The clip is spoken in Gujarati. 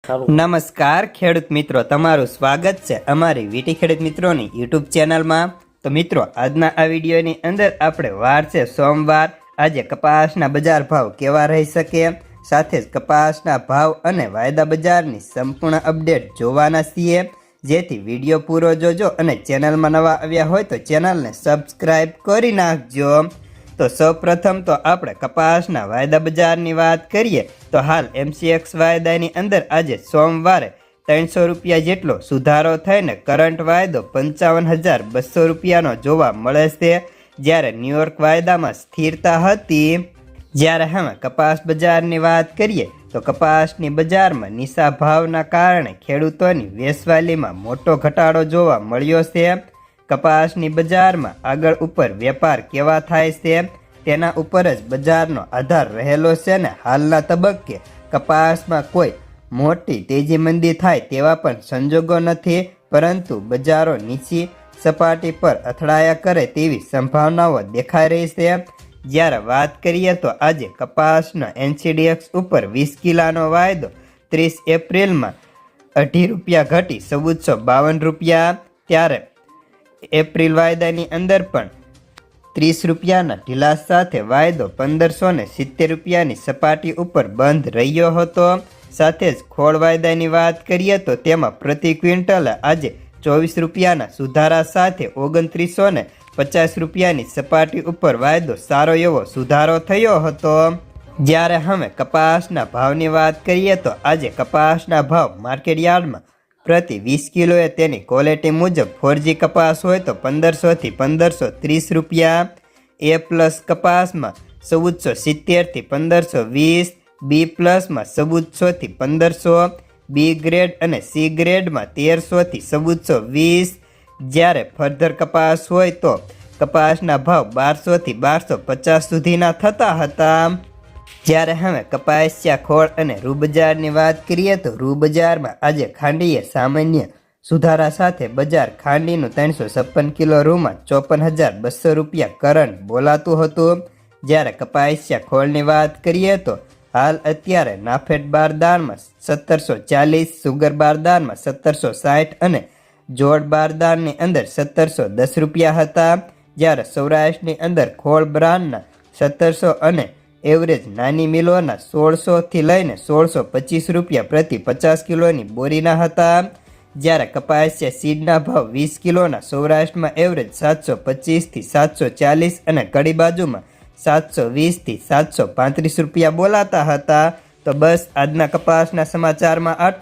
નમસ્કાર ખેડૂત મિત્રો, તમારું સ્વાગત છે અમારી વીટી ખેડૂત મિત્રોની યુટ્યુબ ચેનલમાં। તો મિત્રો, આજના આ વિડીયોની અંદર આપણે વાર છે સોમવાર, આજે કપાસના બજાર ભાવ કેવા રહી શકે, સાથે જ કપાસના ભાવ અને વાયદા બજારની સંપૂર્ણ અપડેટ જોવાના છીએ। જેથી વિડીયો પૂરો જોજો અને ચેનલમાં નવા આવ્યા હોય તો ચેનલને સબસ્ક્રાઈબ કરી નાખજો। તો સૌપ્રથમ તો આપણે કપાસના વાયદા બજારની વાત કરીએ તો હાલ MCX વાયદાની અંદર આજે સોમવારે 300 રૂપિયા જેટલો સુધારો થઈને કરંટ વાયદો 55,200 રૂપિયાનો જોવા મળે છે, જ્યારે ન્યુયોર્ક વાયદામાં સ્થિરતા હતી। જ્યારે હવે કપાસ બજારની વાત કરીએ તો કપાસની બજારમાં નીચા ભાવના કારણે ખેડૂતોની વેચવાલીમાં મોટો ઘટાડો જોવા મળ્યો છે। કપાસની બજારમાં આગળ ઉપર વેપાર કેવા થાય છે તેના ઉપર જ બજારનો આધાર રહેલો છે ને હાલના તબક્કે કપાસમાં કોઈ મોટી તેજી મંદી થાય તેવા પણ સંજોગો નથી, પરંતુ બજારો નીચી સપાટી પર અથડાયા કરે તેવી સંભાવનાઓ દેખાઈ રહી છે। જ્યારે વાત કરીએ તો આજે કપાસનો NCDX ઉપર 20 કિલોનો વાયદો 30 એપ્રિલમાં 2.5 રૂપિયા ઘટી 1452 રૂપિયા, ત્યારે એપ્રિલ વાયદાની અંદર પણ 30 રૂપિયાના ઢીલાસ સાથે વાયદો 1570 રૂપિયાની સપાટી ઉપર બંધ રહ્યો હતો। સાથે જ ખોળ વાયદાની વાત કરીએ તો તેમાં પ્રતિ ક્વિન્ટલ આજે 24 રૂપિયાના સુધારા સાથે 2950 રૂપિયાની સપાટી ઉપર વાયદો સારો એવો સુધારો થયો હતો। જ્યારે હવે કપાસના ભાવની વાત કરીએ તો આજે કપાસના ભાવ માર્કેટ યાર્ડમાં પ્રતિ 20 કિલોએ તેની ક્વોલિટી મુજબ 4G કપાસ હોય તો 1500 થી 1530 રૂપિયા, A પ્લસ કપાસમાં 1470 થી 1520, B પ્લસમાં 1400 થી 1500, B ગ્રેડ અને C ગ્રેડમાં 1300 થી 1420, જ્યારે ફર્ધર કપાસ હોય તો કપાસના ભાવ 1200 થી 1250 સુધીના થતા હતા। જ્યારે હવે કપાસિયા ખોળ અને રૂ બજારની વાત કરીએ તો રૂ બજારમાં આજે ખાંડીએ સામાન્ય સુધારા સાથે બજાર ખાંડીનું 356 કિલો રૂમાં 54,200 રૂપિયા કરંટ બોલાતું હતું। જ્યારે કપાસિયા ખોળની વાત કરીએ તો હાલ અત્યારે નાફેડ બારદાનમાં 1740, સુગર બારદાનમાં 1760 અને જોડ બારદાનની અંદર 1710 રૂપિયા હતા। જ્યારે સૌરાષ્ટ્રની અંદર ખોળ બ્રાન્ડના 1700 અને એવરેજ નાની મિલોના 1600 થી લઈને 1625 રૂપિયા પ્રતિ 50 કિલોની બોરીના હતા। જ્યારે કપાસિયા સીડના ભાવ 20 કિલોના સૌરાષ્ટ્રમાં એવરેજ 725 થી 740 અને કડી બાજુમાં 720 થી 735 રૂપિયા બોલાતા હતા। તો બસ આજના કપાસના સમાચારમાં આટલું।